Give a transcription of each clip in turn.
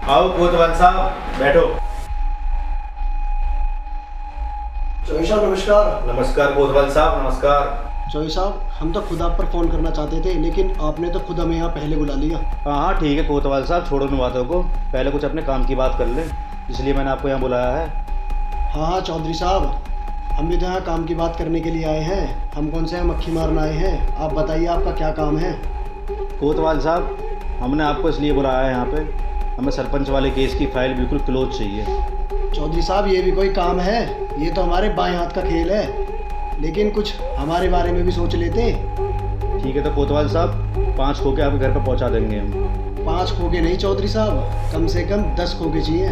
आओ कोतवाल साहब बैठो। चौधरी साहब नमस्कार। नमस्कार कोतवाल साहब नमस्कार। चौधरी साहब हम तो खुद आप पर फ़ोन करना चाहते थे, लेकिन आपने तो खुद हमें यहाँ पहले बुला लिया। हाँ ठीक है कोतवाल साहब, छोड़ो उन बातों को, पहले कुछ अपने काम की बात कर लें, इसलिए मैंने आपको यहाँ बुलाया है। हाँ चौधरी साहब, हम भी तो यहाँ काम की बात करने के लिए आए हैं। हम कौन से यहाँ मक्खी मारना आए हैं? आप बताइए आपका क्या काम है? कोतवाल साहब, हमने आपको इसलिए बुलाया है यहाँ पे, हमें सरपंच वाले केस की फाइल बिल्कुल क्लोज चाहिए। चौधरी साहब ये भी कोई काम है? ये तो हमारे बाएं हाथ का खेल है, लेकिन कुछ हमारे बारे में भी सोच लेते। ठीक है तो कोतवाल साहब 5 खोके आपके घर पर पहुँचा देंगे हम। 5 खोके नहीं चौधरी साहब, कम से कम 10 खोके चाहिए।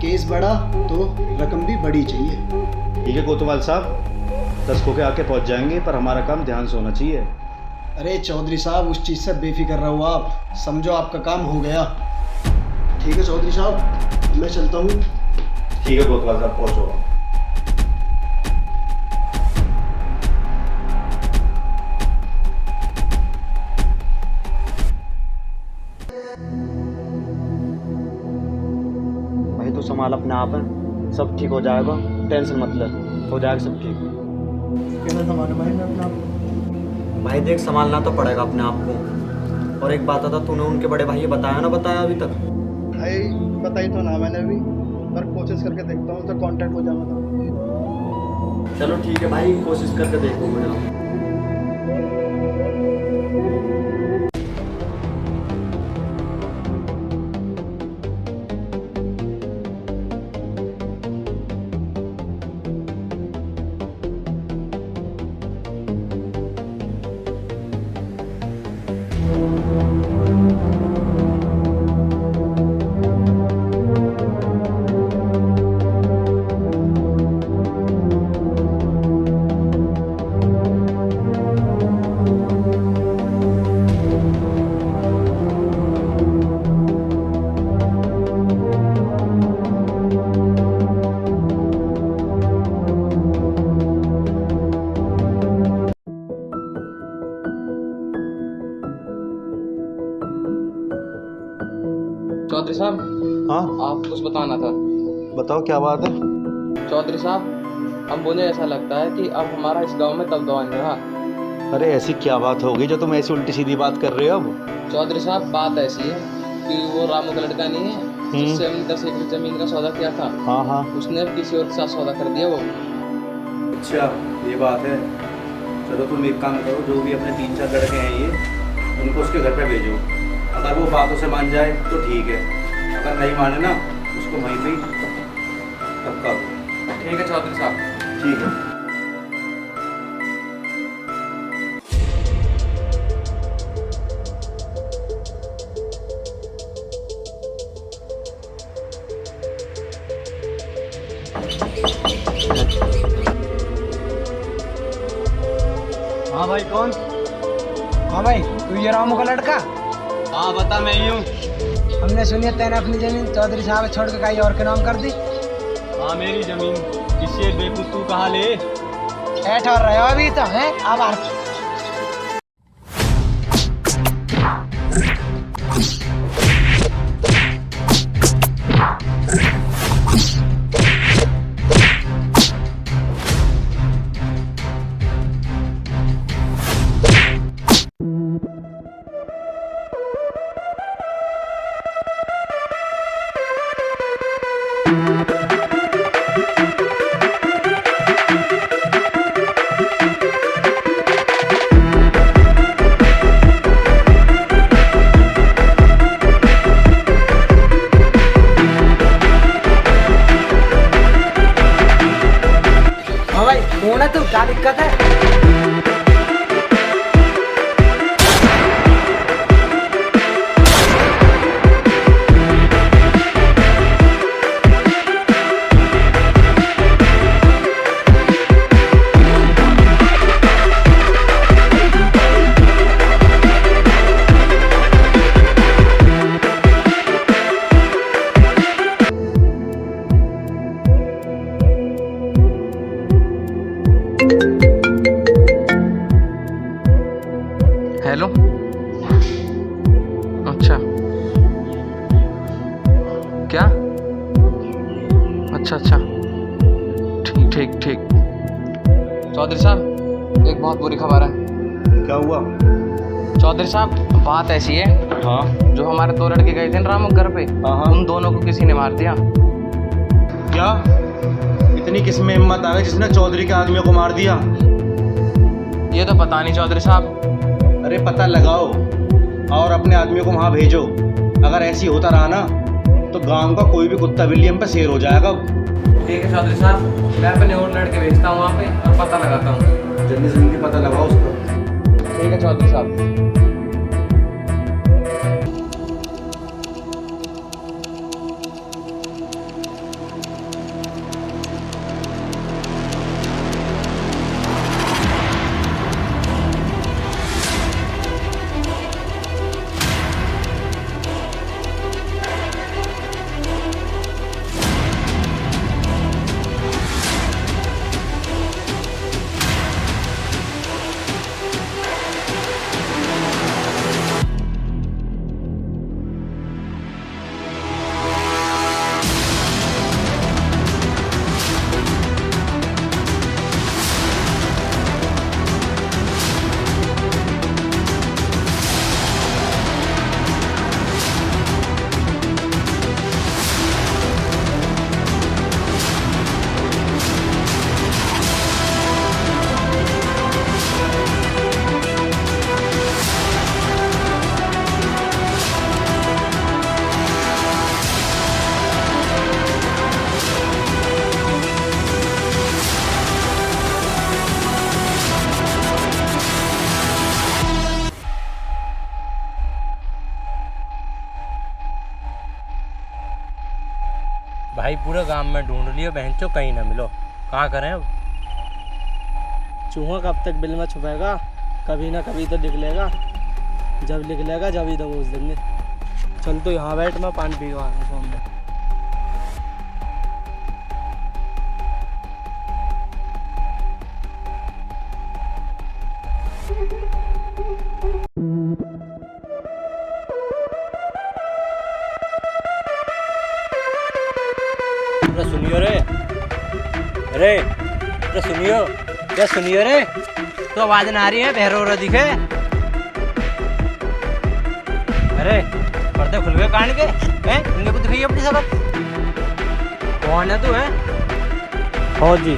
केस बड़ा तो रकम भी बड़ी चाहिए। ठीक है कोतवाल साहब 10 खोके आके पहुँच जाएंगे, पर हमारा काम ध्यान से होना चाहिए। अरे चौधरी साहब उस चीज़ से बेफिक्र रहो आप, समझो आपका काम हो गया। ठीक है चौधरी साहब मैं चलता हूँ। ठीक है कोतवाल साहब पहुँचो। भाई तो संभाल अपने आप है, सब ठीक हो जाएगा, टेंशन मत ले, हो जाएगा सब ठीक। कैसा संभालूं भाई मैं अपना आप? भाई देख संभालना तो पड़ेगा अपने आप को। और एक बात था, तूने उनके बड़े भाई बताया ना बताया अभी तक? भाई बताई तो ना मैंने भी, पर कोशिश करके देखता हूँ तो कांटेक्ट हो जाऊंगा। चलो ठीक है भाई, कोशिश करके देखो मेरा। चौधरी साहब हाँ आप कुछ बताना था। बताओ क्या बात है। चौधरी साहब अब मुझे ऐसा लगता है कि अब हमारा इस गांव में दबदबा नहीं रहा। अरे ऐसी क्या बात हो गई जो तुम ऐसी उल्टी सीधी बात कर रहे हो अब? चौधरी साहब बात ऐसी है कि वो रामू का लड़का नहीं है जिससे हमने 10 एकड़ जमीन का सौदा किया था, हाँ हाँ उसने अब किसी और के साथ सौदा कर दिया वो। अच्छा ये बात है, चलो तुम एक काम करो, जो भी अपने 3-4 लड़के हैं ये, उनको उसके घर पे भेजो। अगर वो बातों से मान जाए तो ठीक है, अगर नहीं माने ना उसको वहीं पे धक्का दो। ठीक है चौधरी साहब। ठीक है। हाँ भाई कौन? हाँ भाई तू ये रामू का लड़का? हाँ बता मैं ही हूँ। हमने सुनी है तैने अपनी जमीन चौधरी साहब छोड़ के कहीं और के नाम कर दी। हाँ मेरी जमीन किससे बेवकूफ तू कहाँ ले? ठहर रहे हो अभी तो है आभार। हाँ भाई कौन है तू, क्या दिक्कत है? क्या? अच्छा अच्छा, ठीक ठीक ठीक। चौधरी साहब, एक बहुत बुरी खबर है। क्या हुआ? चौधरी साहब, बात ऐसी है, हाँ जो हमारे 2 लड़के गए थे ना रामू घर पे, हाँ। उन दोनों को किसी ने मार दिया। क्या? इतनी किस्में हिम्मत आ गई जिसने चौधरी के आदमियों को मार दिया? ये तो पता नहीं चौधरी साहब। अरे पता लगाओ और अपने आदमियों को वहाँ भेजो। अगर ऐसी होता रहा ना तो गांव का कोई भी कुत्ता बिल्ली हम पे शेर हो जाएगा। ठीक है चौधरी साहब, मैं अपने और लड़के भेजता हूँ वहाँ पे और पता लगाता हूँ। जल्दी से जल्दी पता लगाओ उसका। ठीक है चौधरी साहब। भाई पूरे गांव में ढूंढ लियो, बहनचो कहीं ना मिलो। कहाँ करें अब? चूहा कब तक बिल में छुपेगा? कभी ना कभी तो निकलेगा। जब निकलेगा जब ही तो घूस देंगे। चल तो यहाँ बैठ, मैं पानी पी रहा हूँ सामने। सुनियो रे, अरे अरे सुनियो, क्या सुनियो रे? तो आवाज ना आ रही है, बहरो रो दिखे। अरे पर्दे खुल गए कान के हैं? इनके को दिखाइए अपनी सबक। कौन है तू है? फौजी।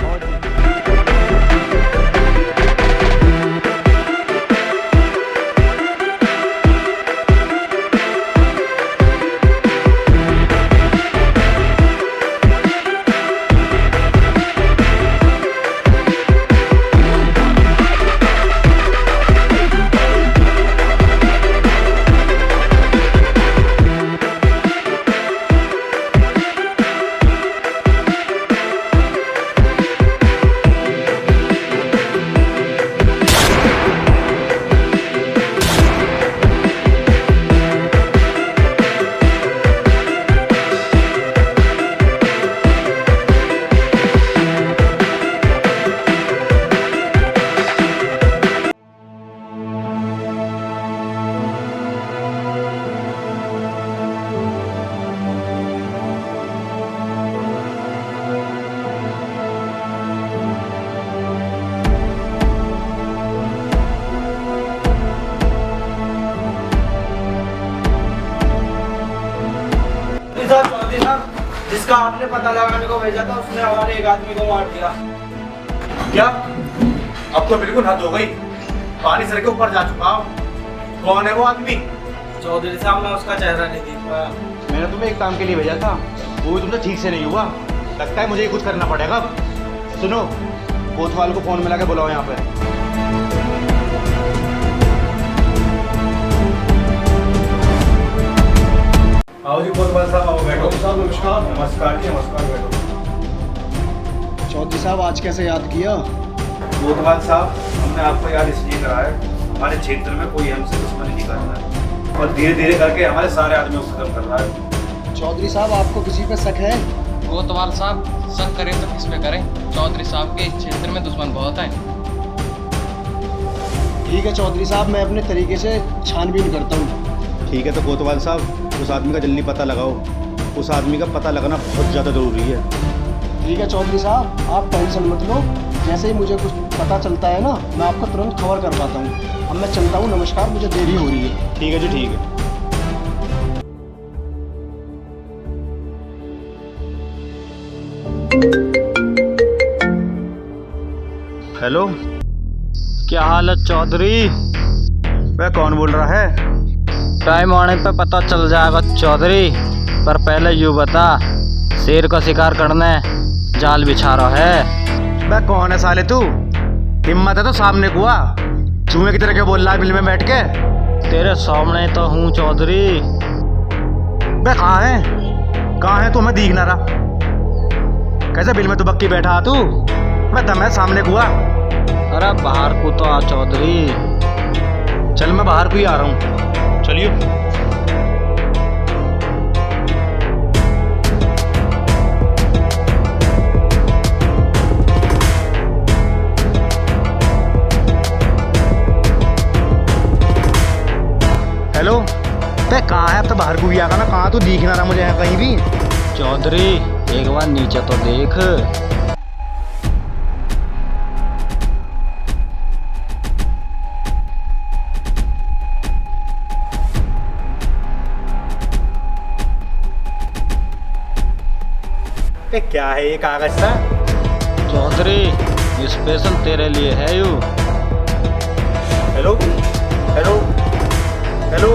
जिसका आपने पता लगाने को भेजा था उसने हमारे एक आदमी को मार दिया। क्या? अब तो बिल्कुल हद हो गई। पानी सर के ऊपर जा चुका हूँ। कौन है वो आदमी? चौधरी साहब, मैं उसका चेहरा नहीं देख पाया। मैंने तुम्हें एक काम के लिए भेजा था, वो भी तुमसे ठीक से नहीं हुआ। लगता है मुझे ही कुछ करना पड़ेगा। सुनो, कोतवाल को फोन मिला के बुलाओ यहाँ पे। आओ जी कोतवाल साहब, आओ बैठो। साहब नमस्कार। नमस्कार जी, नमस्कार, बैठो। चौधरी साहब, आज कैसे याद किया? कोतवाल साहब, हमने आपको याद इसलिए करा है, हमारे क्षेत्र में कोई हमसे दुश्मनी नहीं कर रहा है और धीरे धीरे करके हमारे सारे आदमियों को खत्म कर रहा है। चौधरी साहब, आपको किसी पे शक है? कोतवाल साहब, शक करें तो किस पे करें? चौधरी साहब के इस क्षेत्र में दुश्मन बहुत हैं। ठीक है चौधरी साहब, मैं अपने तरीके से छानबीन करता हूँ। ठीक है तो कोतवाल साहब, उस आदमी का जल्दी पता लगाओ। उस आदमी का पता लगना बहुत ज़्यादा ज़रूरी है। ठीक है चौधरी साहब, आप टेंशन मत लो। जैसे ही मुझे कुछ पता चलता है ना, मैं आपको तुरंत खबर कर पाता हूँ। अब मैं चलता हूँ, नमस्कार, मुझे देरी हो रही है। ठीक है जी, ठीक है। हेलो, क्या हाल है चौधरी? वह कौन बोल रहा है? टाइम आने पे पता चल जाएगा चौधरी, पर पहले यूँ बता, शेर का शिकार करने जाल बिछा रहा है? वह कौन है साले तू? हिम्मत है तो सामने कुआ, चूहे की तरह क्या बोल रहा है बिल में बैठ के? तेरे सामने तो हूँ चौधरी। वह कहाँ है? कहाँ है तू? हमें दिख ना रहा। कैसे बिल में तू बक्की बैठा तू? मैं दम है सामने कुआ। अरे बाहर को तो आ चौधरी। चल मैं बाहर को ही आ रहा हूँ, चलिए। हेलो, ते कहाँ है? अब तो बाहर को भी आगा ना, कहाँ तू दिख ना रहा मुझे यहाँ कहीं भी। चौधरी एक बार नीचे तो देख। ते क्या है ये कागज सा? चौधरी स्पेशल तेरे लिए है यू। Hello hello hello.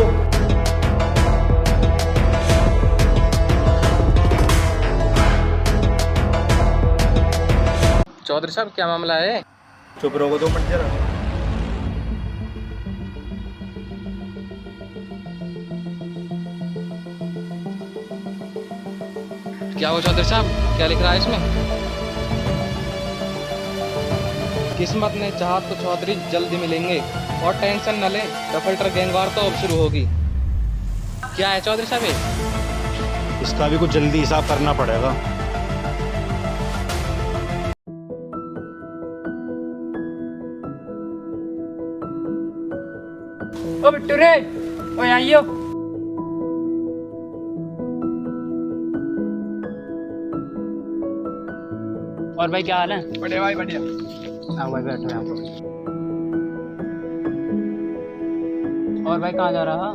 चौधरी साहब क्या मामला है? चुप रहोगे 2 मिनट जरा। क्या हुआ चौधरी साहब, क्या लिख रहा है इसमें? किस्मत ने चाहा तो चौधरी जल्दी मिलेंगे, और टेंशन न ले, डफल्टर गैंगवार तो अब शुरू होगी। क्या है चौधरी साहब ये? इसका भी कुछ जल्दी हिसाब करना पड़ेगा। ओ बिट्टू रे, ओ आइयो। और भाई क्या हाल है? बढ़िया भाई बढ़िया। हाँ भाई बैठो यहाँ पर। और भाई कहाँ जा रहा?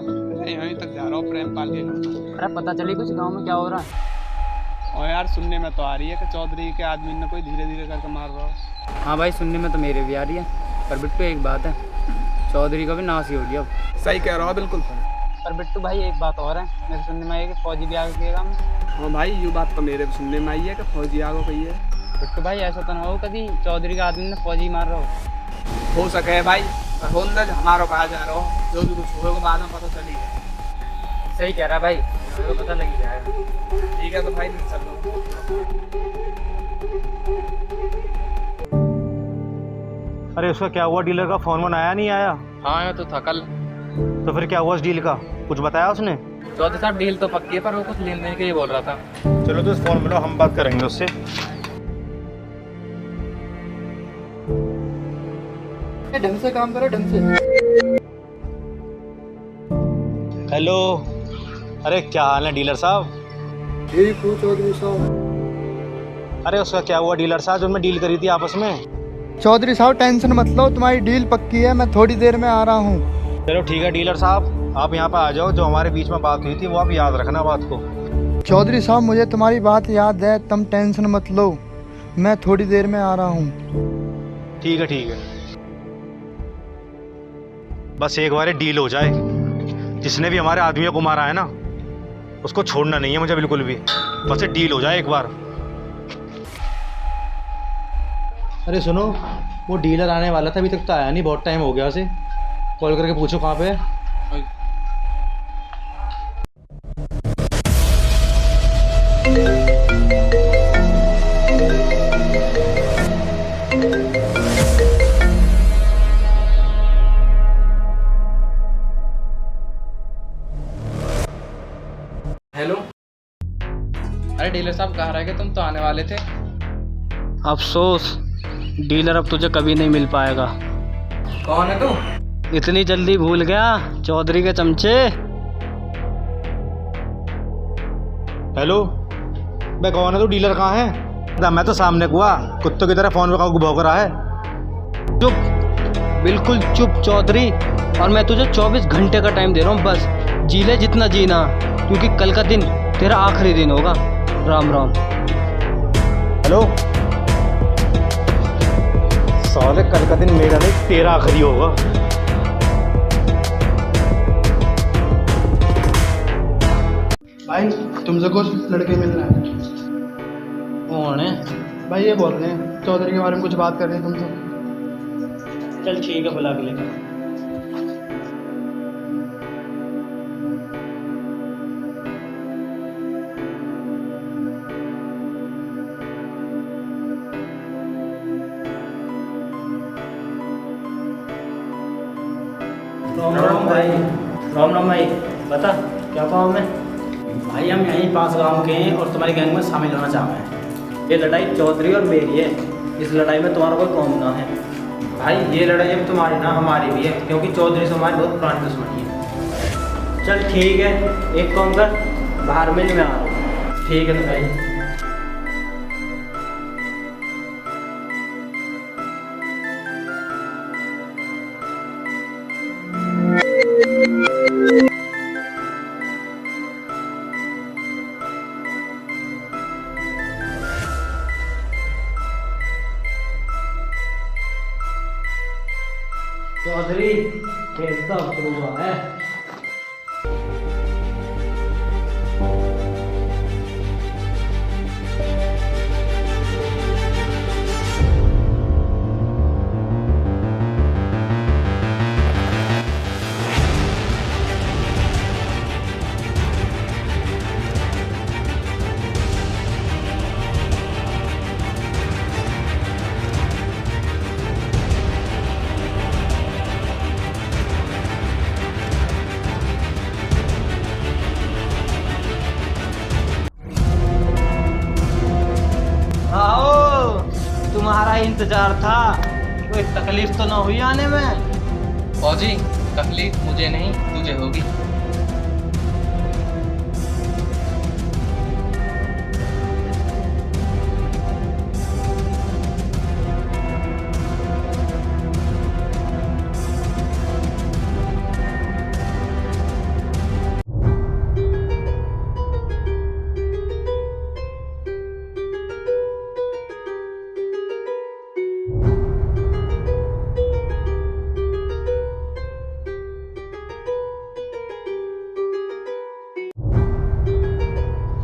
यहीं तक जा रहा हूँ प्रेमपाल के। अरे पता चली कुछ गांव में क्या हो रहा है? और यार सुनने में तो आ रही है कि चौधरी के आदमी ने कोई धीरे धीरे करके मार रहा है। हाँ भाई सुनने में तो मेरे भी आ रही है, पर बिट्टू एक बात है, चौधरी का भी नाश ही हो गया अब। सही कह रहा हो बिल्कुल। पर बिट्टू भाई एक बात और है, मेरे सुनने में आई है कि फौजी भी आ गए काम। हाँ भाई ये बात तो मेरे सुनने में आई है कि फौजी आगो कही है। बिट्टू भाई ऐसा तो ना हो कभी चौधरी का आदमी ने फौजी मार रहा हो? सके भाई, हमारा कहा जा रहा हो, जो भी कुछ होगा बाद में पता चली है। सही कह रहा भाई, तो पता लग जाएगा। ठीक है तो भाई चलो। अरे उसका क्या हुआ? डीलर का फोन आया नहीं आया? हाँ मैं तो था कल। तो फिर क्या हुआ उस डील का? कुछ बताया उसने? चौधरी साहब डील तो पक्की है, पर वो कुछ लेन देन के लिए बोल रहा था। चलो तो इस फोन मिलो, हम बात करेंगे उससे। ढंग से काम करो, ढंग से। हेलो, अरे क्या हाल है डीलर साहब? ठीक हूँ चौधरी साहब। अरे उसका क्या हुआ डीलर साहब, जो मैं डील करी थी आपस में? चौधरी साहब टेंशन मत लो, तुम्हारी डील पक्की है, मैं थोड़ी देर में आ रहा हूँ। चलो ठीक है डीलर साहब, आप यहाँ पर आ जाओ। जो हमारे बीच में बात हुई थी वो आप याद रखना बात को। चौधरी साहब मुझे तुम्हारी बात याद है, तुम टेंशन मत लो, मैं थोड़ी देर में आ रहा हूँ। ठीक है ठीक है, बस एक बार डील हो जाए। जिसने भी हमारे आदमियों को मारा है ना, उसको छोड़ना नहीं है मुझे बिल्कुल भी। बस डील हो जाए एक बार। अरे सुनो, वो डीलर आने वाला था, अभी तक तो आया नहीं, बहुत टाइम हो गया उसे। कॉल करके पूछो कहाँ पे है। हेलो, अरे डीलर साहब कहाँ रह गए? तुम तो आने वाले थे। अफसोस, डीलर अब तुझे कभी नहीं मिल पाएगा। कौन है तू? इतनी जल्दी भूल गया चौधरी के चमचे? हेलो, मैं कौन है? तू डीलर कहाँ है? ना मैं तो सामने हुआ कुत्तों की तरह फोन पे भौंक रहा है। चुप, बिल्कुल चुप चौधरी। और मैं तुझे 24 घंटे का टाइम दे रहा हूँ, बस जी ले जितना जीना, क्योंकि कल का दिन तेरा आखिरी दिन होगा। राम राम। हेलो साले, कल का दिन मेरा नहीं तेरा आखिरी होगा। भाई तुमसे कुछ लड़के मिलना है। कौन है? भाई ये बोल रहे हैं चौधरी के बारे में कुछ बात कर रहे हैं तुमसे। चल ठीक है, बुला के लेकर। राम राम भाई। राम राम भाई, बता क्या काम है? भाई हम यहीं पास गांव के हैं और तुम्हारी गैंग में शामिल होना चाहते हैं। ये लड़ाई चौधरी और मेरी है, इस लड़ाई में तुम्हारा कोई काम ना है। भाई ये लड़ाई अब तुम्हारी ना हमारी भी है, क्योंकि चौधरी से हमारी बहुत पुरानी दुश्मनी है। चल ठीक है, एक काम कर, बाहर मिल में आ रहा हूँ। ठीक है तो भाई। चौधरी खेल कब शुरू हुआ है? आओ, तुम्हारा इंतजार था। कोई तकलीफ तो ना हुई आने में? फौजी, तकलीफ मुझे नहीं तुझे होगी।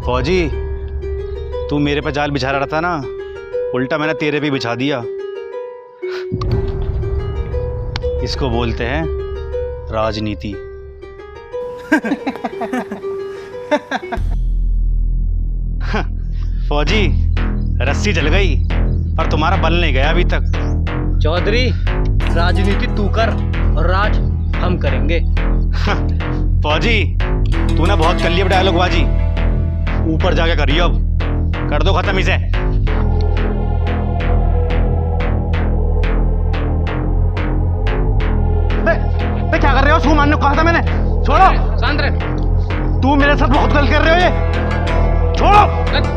फौजी, तू मेरे पर जाल बिछा रहा था ना, उल्टा मैंने तेरे पे बिछा दिया। इसको बोलते हैं राजनीति। फौजी, रस्सी जल गई पर तुम्हारा बल नहीं गया अभी तक। चौधरी, राजनीति तू कर और राज हम करेंगे। फौजी, तूने बहुत कर लिया डायलॉगबाजी, ऊपर जाके करियो, अब कर दो खत्म इसे। बे क्या कर रहे हो? छू मारने को कहा था मैंने, छोड़ो। शांत रहे। तू मेरे साथ बहुत गलत कर रहे हो, ये छोड़ो।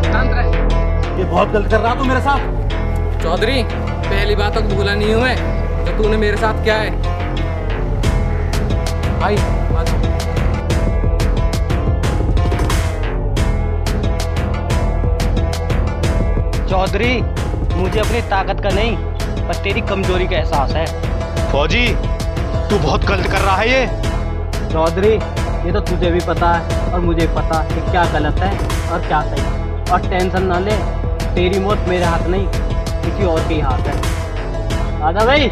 शांत रहे। ये बहुत गलत कर रहा तू मेरे साथ। चौधरी, पहली बात तक भूला नहीं हूं मैं तो तूने मेरे साथ क्या है। भाई आ जाओ। चौधरी, मुझे अपनी ताकत का नहीं पर तेरी कमजोरी का एहसास है। फौजी, तू बहुत गलत कर रहा है ये। चौधरी, ये तो तुझे भी पता है और मुझे भी पता है कि क्या गलत है और क्या सही। और टेंशन ना ले, तेरी मौत मेरे हाथ नहीं किसी और के ही हाथ है। आजा भाई।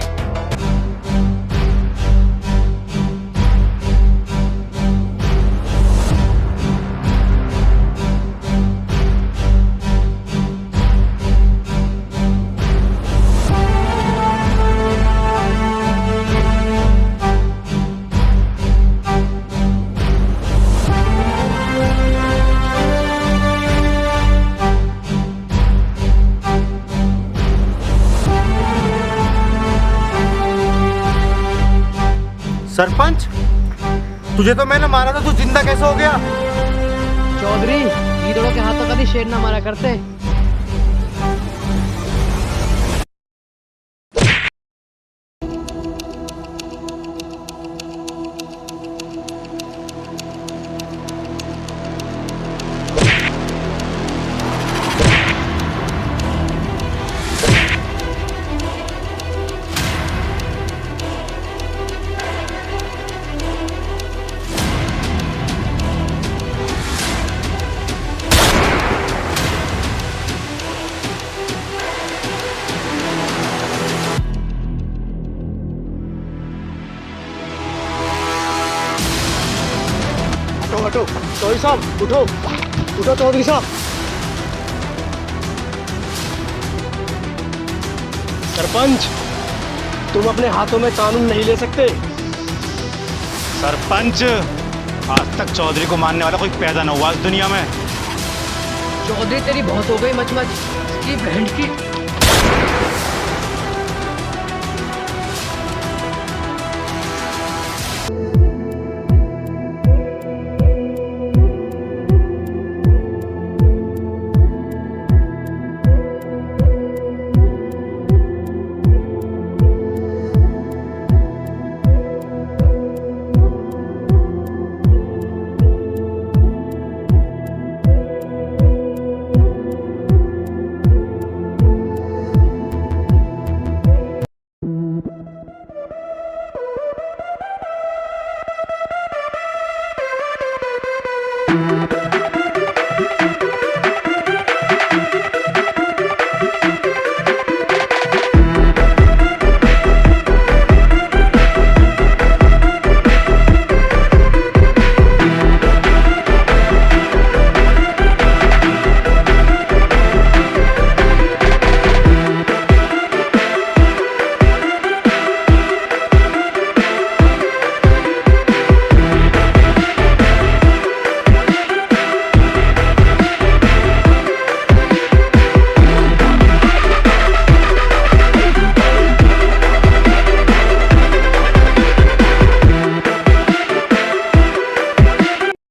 सरपंच, तुझे तो मैंने मारा था, तू जिंदा कैसे हो गया? चौधरी, गीदड़ों के हाथों कभी शेर ना मारा करते। हटो हटो चौधरी साहब, उठो उठो चौधरी साहब। सरपंच, तुम अपने हाथों में कानून नहीं ले सकते। सरपंच, आज तक चौधरी को मानने वाला कोई पैदा न हुआ इस दुनिया में। चौधरी तेरी बहुत हो गई मच मच, इसकी बहन की।